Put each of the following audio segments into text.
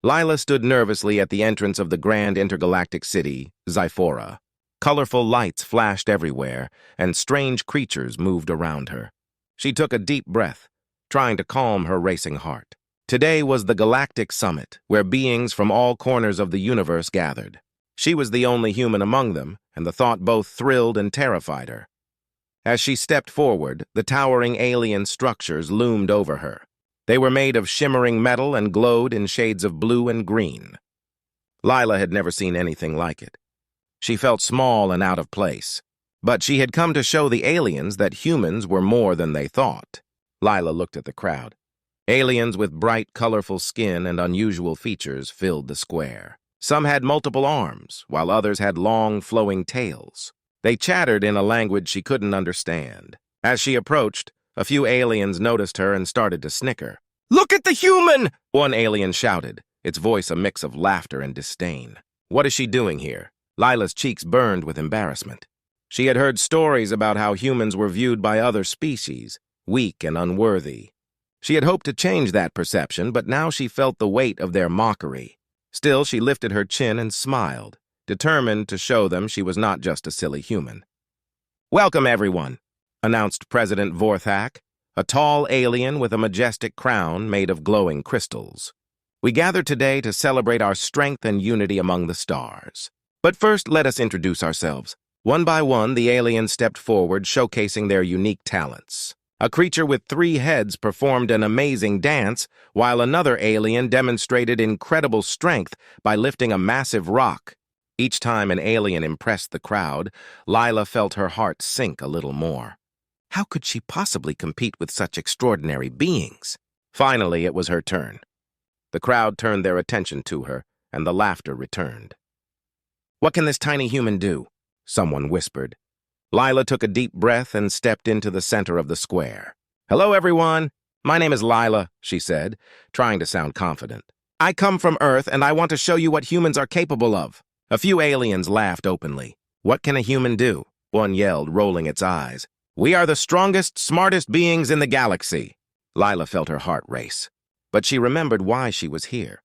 Lila stood nervously at the entrance of the grand intergalactic city, Zyphora. Colorful lights flashed everywhere, and strange creatures moved around her. She took a deep breath, trying to calm her racing heart. Today was the Galactic Summit, where beings from all corners of the universe gathered. She was the only human among them, and the thought both thrilled and terrified her. As she stepped forward, the towering alien structures loomed over her. They were made of shimmering metal and glowed in shades of blue and green. Lila had never seen anything like it. She felt small and out of place, but she had come to show the aliens that humans were more than they thought. Lila looked at the crowd. Aliens with bright, colorful skin and unusual features filled the square. Some had multiple arms, while others had long, flowing tails. They chattered in a language she couldn't understand. As she approached, a few aliens noticed her and started to snicker. "Look at the human!" one alien shouted, its voice a mix of laughter and disdain. What is she doing here? Lila's cheeks burned with embarrassment. She had heard stories about how humans were viewed by other species, weak and unworthy. She had hoped to change that perception, but now she felt the weight of their mockery. Still, she lifted her chin and smiled, determined to show them she was not just a silly human. "Welcome, everyone," announced President Vorthak, a tall alien with a majestic crown made of glowing crystals. "We gather today to celebrate our strength and unity among the stars. But first, let us introduce ourselves." One by one, the aliens stepped forward, showcasing their unique talents. A creature with 3 heads performed an amazing dance, while another alien demonstrated incredible strength by lifting a massive rock. Each time an alien impressed the crowd, Lila felt her heart sink a little more. How could she possibly compete with such extraordinary beings? Finally, it was her turn. The crowd turned their attention to her, and the laughter returned. "What can this tiny human do?" someone whispered. Lila took a deep breath and stepped into the center of the square. "Hello, everyone. My name is Lila," she said, trying to sound confident. "I come from Earth, and I want to show you what humans are capable of." A few aliens laughed openly. "What can a human do?" one yelled, rolling its eyes. "We are the strongest, smartest beings in the galaxy." Lila felt her heart race, but she remembered why she was here.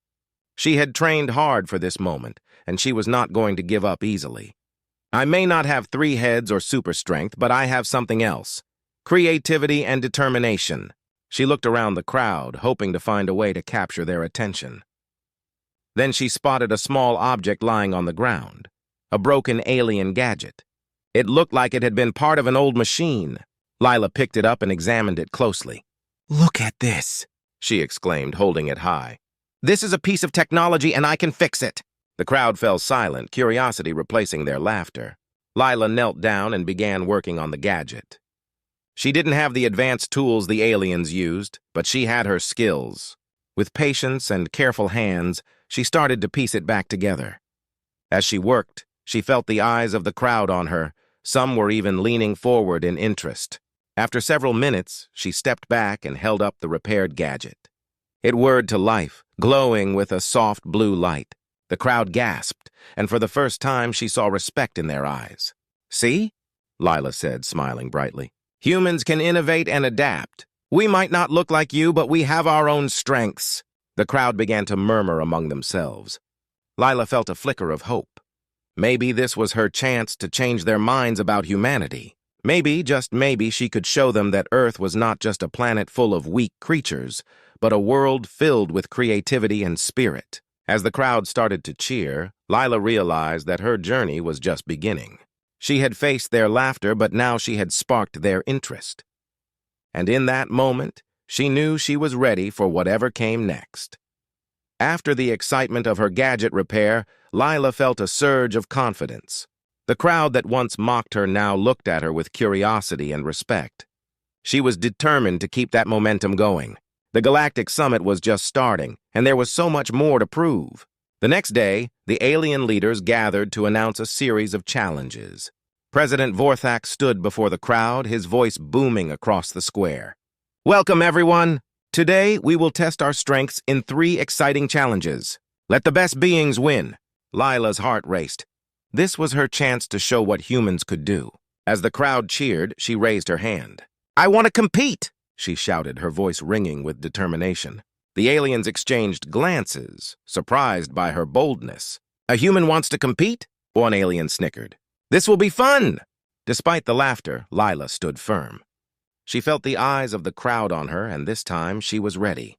She had trained hard for this moment, and she was not going to give up easily. "I may not have 3 heads or super strength, but I have something else. Creativity and determination." She looked around the crowd, hoping to find a way to capture their attention. Then she spotted a small object lying on the ground, a broken alien gadget. It looked like it had been part of an old machine. Lila picked it up and examined it closely. "Look at this," she exclaimed, holding it high. "This is a piece of technology and I can fix it." The crowd fell silent, curiosity replacing their laughter. Lila knelt down and began working on the gadget. She didn't have the advanced tools the aliens used, but she had her skills. With patience and careful hands, she started to piece it back together. As she worked, she felt the eyes of the crowd on her. Some were even leaning forward in interest. After several minutes, she stepped back and held up the repaired gadget. It whirred to life, glowing with a soft blue light. The crowd gasped, and for the first time she saw respect in their eyes. "See?" Lila said, smiling brightly. "Humans can innovate and adapt. We might not look like you, but we have our own strengths." The crowd began to murmur among themselves. Lila felt a flicker of hope. Maybe this was her chance to change their minds about humanity. Maybe, just maybe, she could show them that Earth was not just a planet full of weak creatures, but a world filled with creativity and spirit. As the crowd started to cheer, Lila realized that her journey was just beginning. She had faced their laughter, but now she had sparked their interest. And in that moment, she knew she was ready for whatever came next. After the excitement of her gadget repair, Lila felt a surge of confidence. The crowd that once mocked her now looked at her with curiosity and respect. She was determined to keep that momentum going. The Galactic Summit was just starting, and there was so much more to prove. The next day, the alien leaders gathered to announce a series of challenges. President Vorthak stood before the crowd, his voice booming across the square. "Welcome, everyone. Today, we will test our strengths in 3 exciting challenges. Let the best beings win." Lila's heart raced. This was her chance to show what humans could do. As the crowd cheered, she raised her hand. "I want to compete!" she shouted, her voice ringing with determination. The aliens exchanged glances, surprised by her boldness. "A human wants to compete?" one alien snickered. "This will be fun!" Despite the laughter, Lila stood firm. She felt the eyes of the crowd on her, and this time she was ready.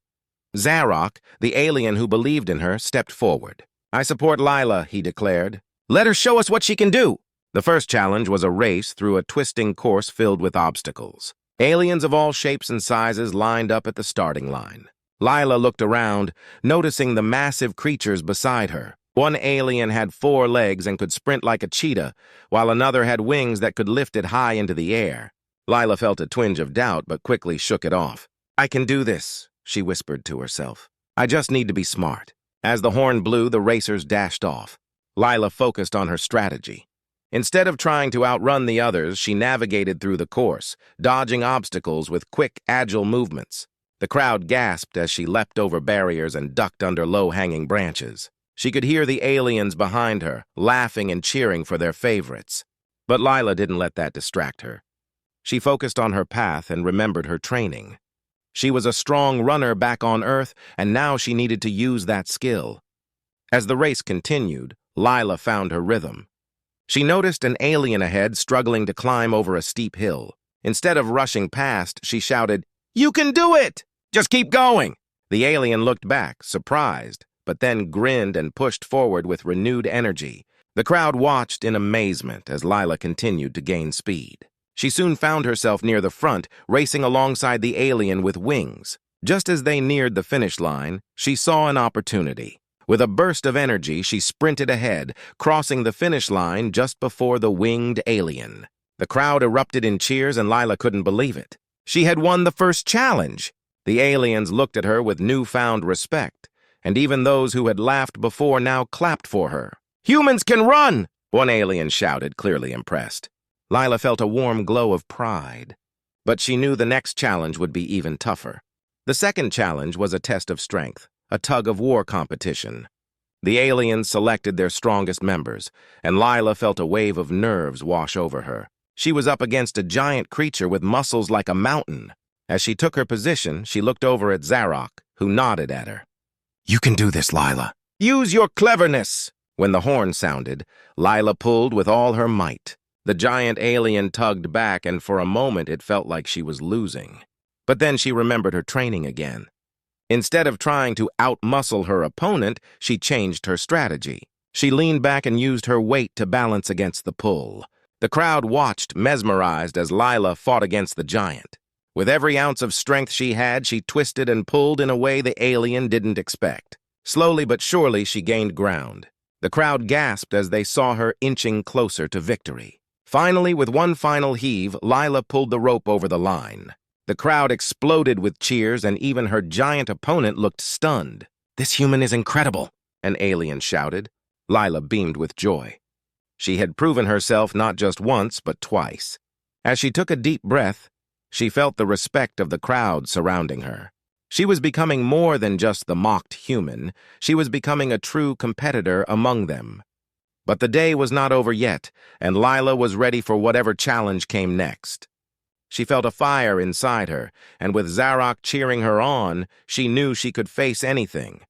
Zarok, the alien who believed in her, stepped forward. "I support Lila," he declared. "Let her show us what she can do." The first challenge was a race through a twisting course filled with obstacles. Aliens of all shapes and sizes lined up at the starting line. Lila looked around, noticing the massive creatures beside her. One alien had 4 legs and could sprint like a cheetah, while another had wings that could lift it high into the air. Lila felt a twinge of doubt, but quickly shook it off. "I can do this," she whispered to herself. "I just need to be smart." As the horn blew, the racers dashed off. Lila focused on her strategy. Instead of trying to outrun the others, she navigated through the course, dodging obstacles with quick, agile movements. The crowd gasped as she leapt over barriers and ducked under low-hanging branches. She could hear the aliens behind her, laughing and cheering for their favorites. But Lila didn't let that distract her. She focused on her path and remembered her training. She was a strong runner back on Earth, and now she needed to use that skill. As the race continued, Lila found her rhythm. She noticed an alien ahead struggling to climb over a steep hill. Instead of rushing past, she shouted, "You can do it! Just keep going!" The alien looked back, surprised, but then grinned and pushed forward with renewed energy. The crowd watched in amazement as Lila continued to gain speed. She soon found herself near the front, racing alongside the alien with wings. Just as they neared the finish line, she saw an opportunity. With a burst of energy, she sprinted ahead, crossing the finish line just before the winged alien. The crowd erupted in cheers, and Lila couldn't believe it. She had won the first challenge. The aliens looked at her with newfound respect, and even those who had laughed before now clapped for her. "Humans can run!" one alien shouted, clearly impressed. Lila felt a warm glow of pride, but she knew the next challenge would be even tougher. The second challenge was a test of strength, a tug-of-war competition. The aliens selected their strongest members, and Lila felt a wave of nerves wash over her. She was up against a giant creature with muscles like a mountain. As she took her position, she looked over at Zarok, who nodded at her. "You can do this, Lila. Use your cleverness!" When the horn sounded, Lila pulled with all her might. The giant alien tugged back, and for a moment it felt like she was losing. But then she remembered her training again. Instead of trying to out-muscle her opponent, she changed her strategy. She leaned back and used her weight to balance against the pull. The crowd watched, mesmerized, as Lila fought against the giant. With every ounce of strength she had, she twisted and pulled in a way the alien didn't expect. Slowly but surely, she gained ground. The crowd gasped as they saw her inching closer to victory. Finally, with one final heave, Lila pulled the rope over the line. The crowd exploded with cheers, and even her giant opponent looked stunned. "This human is incredible," an alien shouted. Lila beamed with joy. She had proven herself not just once, but twice. As she took a deep breath, she felt the respect of the crowd surrounding her. She was becoming more than just the mocked human. She was becoming a true competitor among them. But the day was not over yet, and Lila was ready for whatever challenge came next. She felt a fire inside her, and with Zarok cheering her on, she knew she could face anything.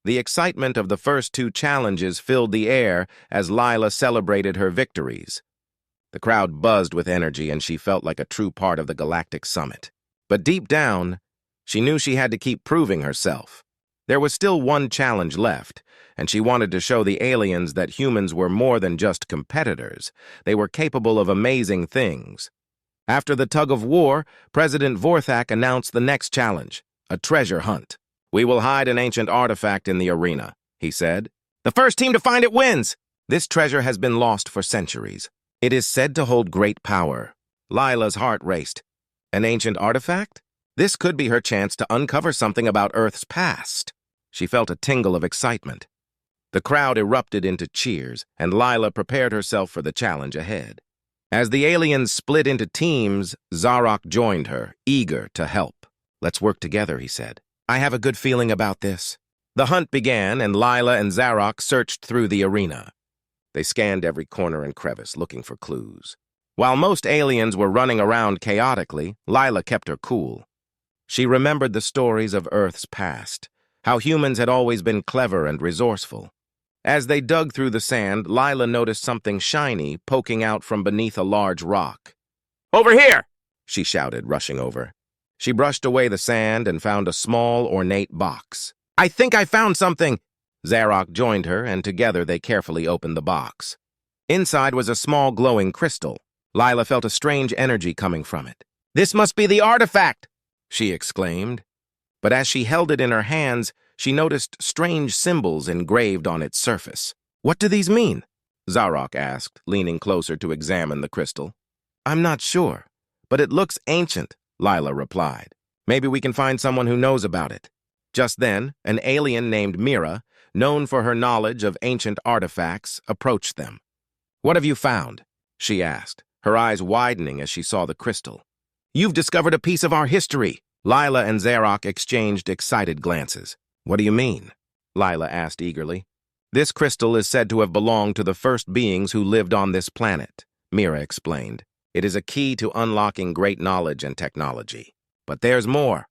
The excitement of the first 2 challenges filled the air as Lila celebrated her victories. The crowd buzzed with energy, and she felt like a true part of the Galactic Summit. But deep down, she knew she had to keep proving herself. There was still one challenge left, and she wanted to show the aliens that humans were more than just competitors. They were capable of amazing things. After the tug-of-war, President Vorthak announced the next challenge, a treasure hunt. "We will hide an ancient artifact in the arena," he said. "The first team to find it wins!" This treasure has been lost for centuries. It is said to hold great power. Lila's heart raced. An ancient artifact? This could be her chance to uncover something about Earth's past. She felt a tingle of excitement. The crowd erupted into cheers, and Lila prepared herself for the challenge ahead. As the aliens split into teams, Zarok joined her, eager to help. "Let's work together," he said. "I have a good feeling about this." The hunt began, and Lila and Zarok searched through the arena. They scanned every corner and crevice, looking for clues. While most aliens were running around chaotically, Lila kept her cool. She remembered the stories of Earth's past, how humans had always been clever and resourceful. As they dug through the sand, Lila noticed something shiny poking out from beneath a large rock. "Over here!" she shouted, rushing over. She brushed away the sand and found a small, ornate box. "I think I found something!" Zarok joined her, and together they carefully opened the box. Inside was a small glowing crystal. Lila felt a strange energy coming from it. "This must be the artifact!" she exclaimed. But as she held it in her hands, she noticed strange symbols engraved on its surface. "What do these mean?" Zarok asked, leaning closer to examine the crystal. "I'm not sure, but it looks ancient," Lila replied. "Maybe we can find someone who knows about it." Just then, an alien named Mira, known for her knowledge of ancient artifacts, approached them. "What have you found?" she asked, her eyes widening as she saw the crystal. "You've discovered a piece of our history." Lila and Zarok exchanged excited glances. "What do you mean?" Lila asked eagerly. "This crystal is said to have belonged to the first beings who lived on this planet," Mira explained. "It is a key to unlocking great knowledge and technology. But there's more.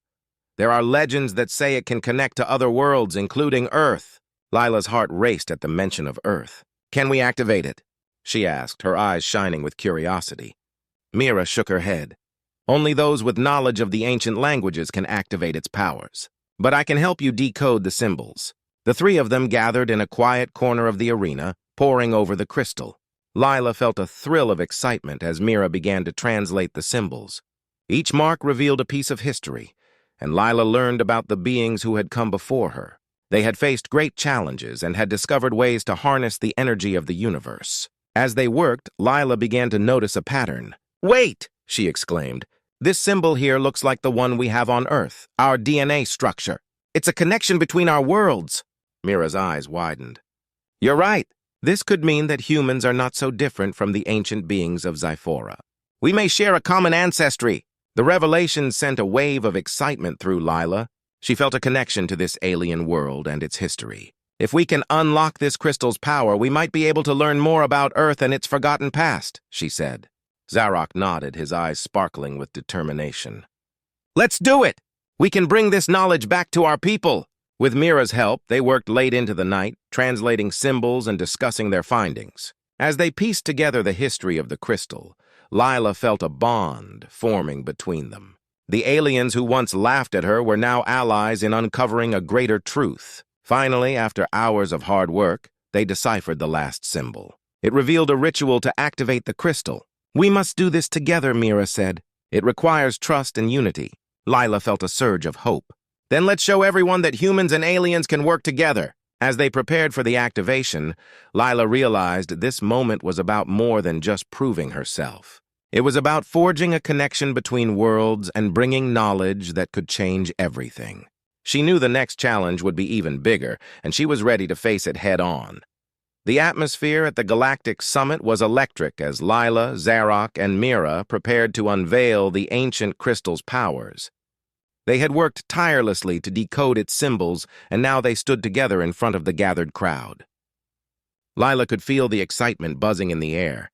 There are legends that say it can connect to other worlds, including Earth." Lila's heart raced at the mention of Earth. "Can we activate it?" she asked, her eyes shining with curiosity. Mira shook her head. "Only those with knowledge of the ancient languages can activate its powers. But I can help you decode the symbols." The three of them gathered in a quiet corner of the arena, poring over the crystal. Lila felt a thrill of excitement as Mira began to translate the symbols. Each mark revealed a piece of history, and Lila learned about the beings who had come before her. They had faced great challenges and had discovered ways to harness the energy of the universe. As they worked, Lila began to notice a pattern. "Wait!" she exclaimed. "This symbol here looks like the one we have on Earth, our DNA structure. It's a connection between our worlds." Mira's eyes widened. "You're right. This could mean that humans are not so different from the ancient beings of Zyphora. We may share a common ancestry." The revelation sent a wave of excitement through Lila. She felt a connection to this alien world and its history. "If we can unlock this crystal's power, we might be able to learn more about Earth and its forgotten past," she said. Zarok nodded, his eyes sparkling with determination. "Let's do it! We can bring this knowledge back to our people." With Mira's help, they worked late into the night, translating symbols and discussing their findings. As they pieced together the history of the crystal, Lila felt a bond forming between them. The aliens who once laughed at her were now allies in uncovering a greater truth. Finally, after hours of hard work, they deciphered the last symbol. It revealed a ritual to activate the crystal. "We must do this together," Mira said. "It requires trust and unity." Lila felt a surge of hope. "Then let's show everyone that humans and aliens can work together." As they prepared for the activation, Lila realized this moment was about more than just proving herself. It was about forging a connection between worlds and bringing knowledge that could change everything. She knew the next challenge would be even bigger, and she was ready to face it head-on. The atmosphere at the Galactic Summit was electric as Lila, Zarok, and Mira prepared to unveil the ancient crystal's powers. They had worked tirelessly to decode its symbols, and now they stood together in front of the gathered crowd. Lila could feel the excitement buzzing in the air.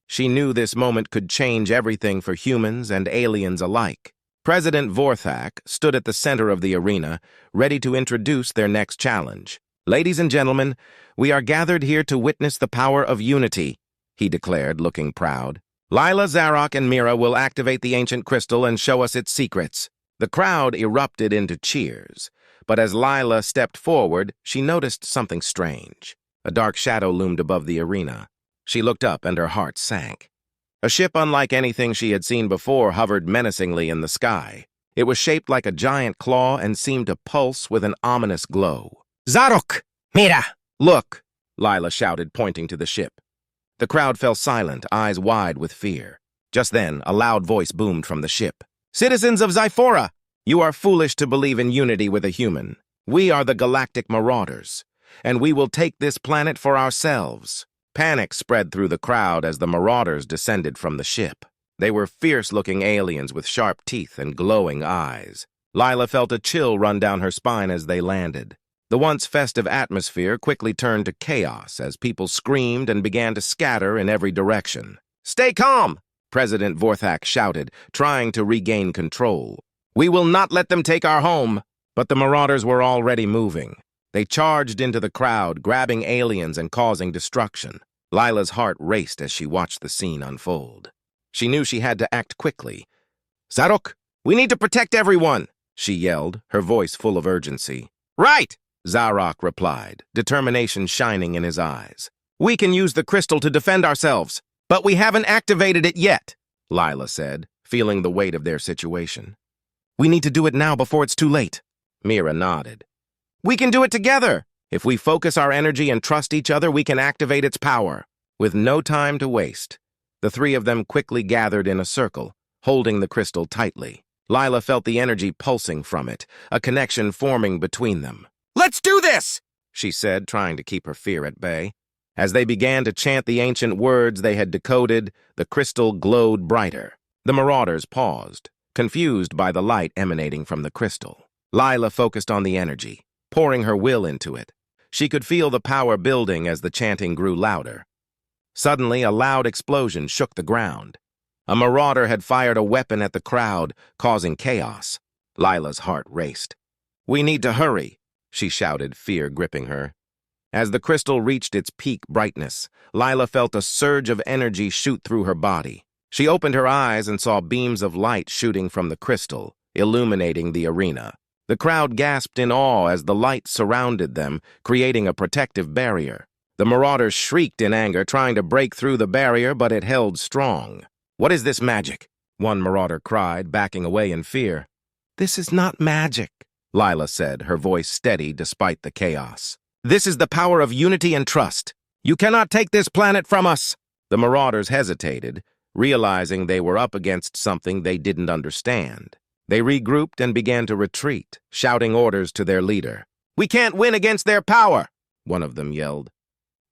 She knew this moment could change everything for humans and aliens alike. President Vorthak stood at the center of the arena, ready to introduce their next challenge. "Ladies and gentlemen, we are gathered here to witness the power of unity," he declared, looking proud. "Lila, Zarok, and Mira will activate the ancient crystal and show us its secrets." The crowd erupted into cheers, but as Lila stepped forward, she noticed something strange. A dark shadow loomed above the arena. She looked up and her heart sank. A ship unlike anything she had seen before hovered menacingly in the sky. It was shaped like a giant claw and seemed to pulse with an ominous glow. "Zarok! Mira! Look!" Lila shouted, pointing to the ship. The crowd fell silent, eyes wide with fear. Just then, a loud voice boomed from the ship. "Citizens of Zyphora, you are foolish to believe in unity with a human. We are the Galactic Marauders, and we will take this planet for ourselves." Panic spread through the crowd as the Marauders descended from the ship. They were fierce-looking aliens with sharp teeth and glowing eyes. Lila felt a chill run down her spine as they landed. The once festive atmosphere quickly turned to chaos as people screamed and began to scatter in every direction. "Stay calm!" President Vorthak shouted, trying to regain control. We will not let them take our home. But the marauders were already moving. They charged into the crowd, grabbing aliens and causing destruction. Lila's heart raced as she watched the scene unfold. She knew she had to act quickly. "Zarok, we need to protect everyone," she yelled, her voice full of urgency. "Right," Zarok replied, determination shining in his eyes. "We can use the crystal to defend ourselves, but we haven't activated it yet," Lila said, feeling the weight of their situation. "We need to do it now before it's too late." Mira nodded. "We can do it together. If we focus our energy and trust each other, we can activate its power." With no time to waste, the three of them quickly gathered in a circle, holding the crystal tightly. Lila felt the energy pulsing from it, a connection forming between them. "Let's do this!" she said, trying to keep her fear at bay. As they began to chant the ancient words they had decoded, the crystal glowed brighter. The marauders paused, confused by the light emanating from the crystal. Lila focused on the energy, pouring her will into it. She could feel the power building as the chanting grew louder. Suddenly, a loud explosion shook the ground. A marauder had fired a weapon at the crowd, causing chaos. Lila's heart raced. "We need to hurry," she shouted, fear gripping her. As the crystal reached its peak brightness, Lila felt a surge of energy shoot through her body. She opened her eyes and saw beams of light shooting from the crystal, illuminating the arena. The crowd gasped in awe as the light surrounded them, creating a protective barrier. The marauders shrieked in anger, trying to break through the barrier, but it held strong. "What is this magic?" one marauder cried, backing away in fear. "This is not magic," Lila said, her voice steady despite the chaos. "This is the power of unity and trust. You cannot take this planet from us." The marauders hesitated, realizing they were up against something they didn't understand. They regrouped and began to retreat, shouting orders to their leader. "We can't win against their power," one of them yelled.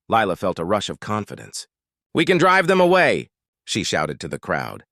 Lila felt a rush of confidence. "We can drive them away," she shouted to the crowd.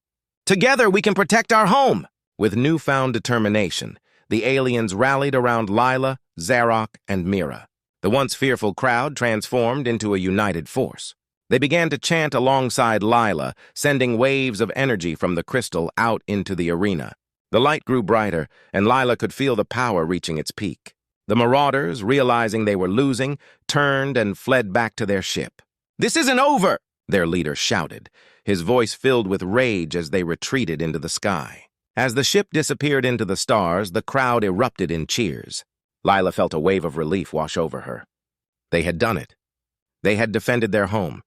"Together we can protect our home." With newfound determination, the aliens rallied around Lila, Zarok, and Mira. The once fearful crowd transformed into a united force. They began to chant alongside Lila, sending waves of energy from the crystal out into the arena. The light grew brighter, and Lila could feel the power reaching its peak. The marauders, realizing they were losing, turned and fled back to their ship. "This isn't over!" their leader shouted, his voice filled with rage as they retreated into the sky. As the ship disappeared into the stars, the crowd erupted in cheers. Lila felt a wave of relief wash over her. They had done it. They had defended their home.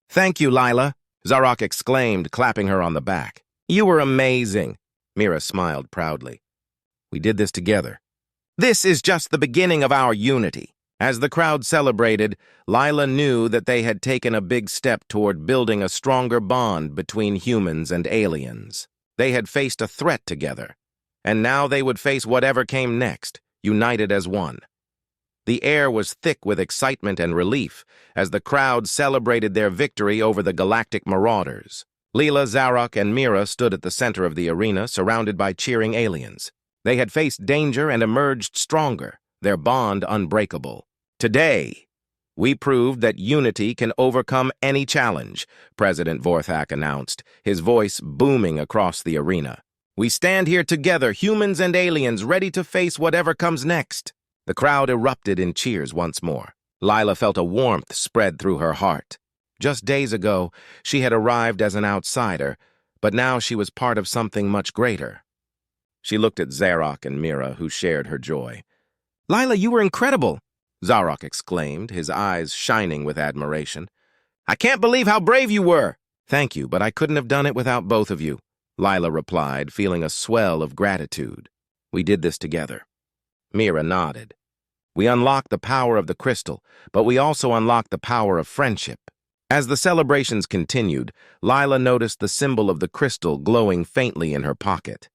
"Thank you, Lila," Zarok exclaimed, clapping her on the back. "You were amazing." Mira smiled proudly. "We did this together. This is just the beginning of our unity." As the crowd celebrated, Lila knew that they had taken a big step toward building a stronger bond between humans and aliens. They had faced a threat together, and now they would face whatever came next, united as one. The air was thick with excitement and relief as the crowd celebrated their victory over the galactic marauders. Lila, Zarok, and Mira stood at the center of the arena, surrounded by cheering aliens. They had faced danger and emerged stronger, their bond unbreakable. "Today, we proved that unity can overcome any challenge," President Vorthak announced, his voice booming across the arena. "We stand here together, humans and aliens, ready to face whatever comes next." The crowd erupted in cheers once more. Lila felt a warmth spread through her heart. Just days ago, she had arrived as an outsider, but now she was part of something much greater. She looked at Zarok and Mira, who shared her joy. "Lila, you were incredible," Zarok exclaimed, his eyes shining with admiration. "I can't believe how brave you were." "Thank you, but I couldn't have done it without both of you," Lila replied, feeling a swell of gratitude. "We did this together." Mira nodded. "We unlocked the power of the crystal, but we also unlocked the power of friendship." As the celebrations continued, Lila noticed the symbol of the crystal glowing faintly in her pocket.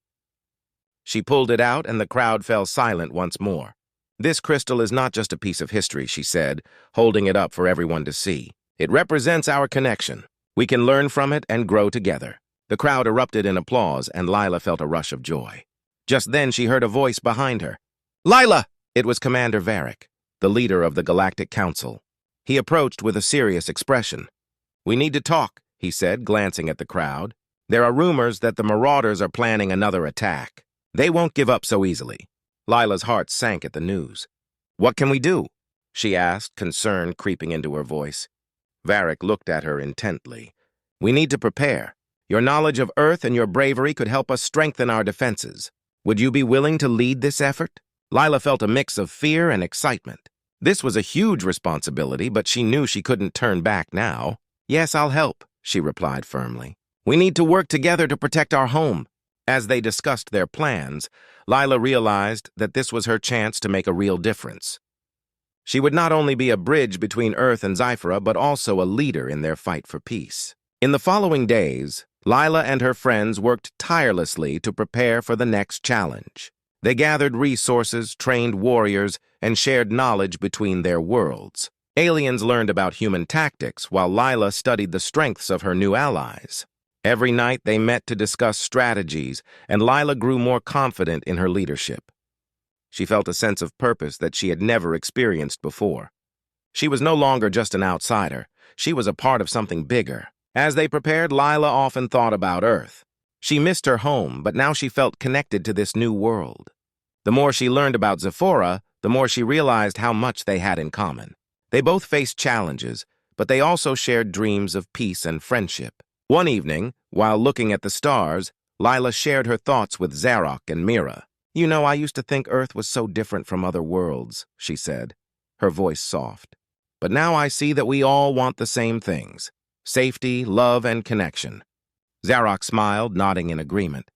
She pulled it out, and the crowd fell silent once more. "This crystal is not just a piece of history," she said, holding it up for everyone to see. "It represents our connection. We can learn from it and grow together." The crowd erupted in applause, and Lila felt a rush of joy. Just then she heard a voice behind her. "Lila!" It was Commander Varric, the leader of the Galactic Council. He approached with a serious expression. "We need to talk," he said, glancing at the crowd. "There are rumors that the marauders are planning another attack." They won't give up so easily. Lila's heart sank at the news. What can we do? She asked, concern creeping into her voice. Varric looked at her intently. We need to prepare. Your knowledge of Earth and your bravery could help us strengthen our defenses. Would you be willing to lead this effort? Lila felt a mix of fear and excitement. This was a huge responsibility, but she knew she couldn't turn back now. Yes, I'll help, she replied firmly. We need to work together to protect our home. As they discussed their plans, Lila realized that this was her chance to make a real difference. She would not only be a bridge between Earth and Zyphora, but also a leader in their fight for peace. In the following days, Lila and her friends worked tirelessly to prepare for the next challenge. They gathered resources, trained warriors, and shared knowledge between their worlds. Aliens learned about human tactics, while Lila studied the strengths of her new allies. Every night they met to discuss strategies, and Lila grew more confident in her leadership. She felt a sense of purpose that she had never experienced before. She was no longer just an outsider. She was a part of something bigger. As they prepared, Lila often thought about Earth. She missed her home, but now she felt connected to this new world. The more she learned about Zyphora, the more she realized how much they had in common. They both faced challenges, but they also shared dreams of peace and friendship. One evening, while looking at the stars, Lila shared her thoughts with Zarok and Mira. You know, I used to think Earth was so different from other worlds, she said, her voice soft. But now I see that we all want the same things: safety, love, and connection. Zarok smiled, nodding in agreement.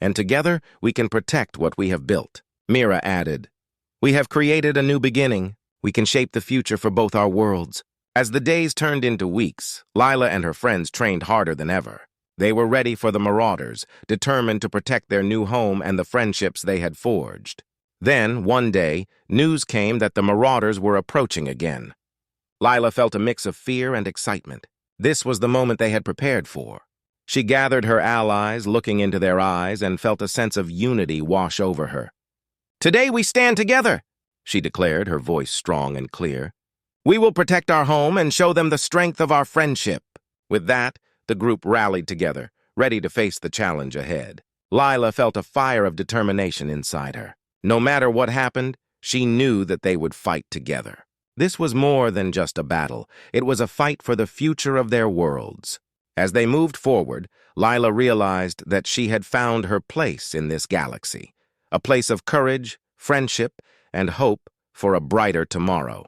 And together, we can protect what we have built. Mira added, we have created a new beginning. We can shape the future for both our worlds. As the days turned into weeks, Lila and her friends trained harder than ever. They were ready for the Marauders, determined to protect their new home and the friendships they had forged. Then, one day, news came that the Marauders were approaching again. Lila felt a mix of fear and excitement. This was the moment they had prepared for. She gathered her allies, looking into their eyes, and felt a sense of unity wash over her. Today we stand together, she declared, her voice strong and clear. We will protect our home and show them the strength of our friendship. With that, the group rallied together, ready to face the challenge ahead. Lila felt a fire of determination inside her. No matter what happened, she knew that they would fight together. This was more than just a battle. It was a fight for the future of their worlds. As they moved forward, Lila realized that she had found her place in this galaxy, a place of courage, friendship, and hope for a brighter tomorrow.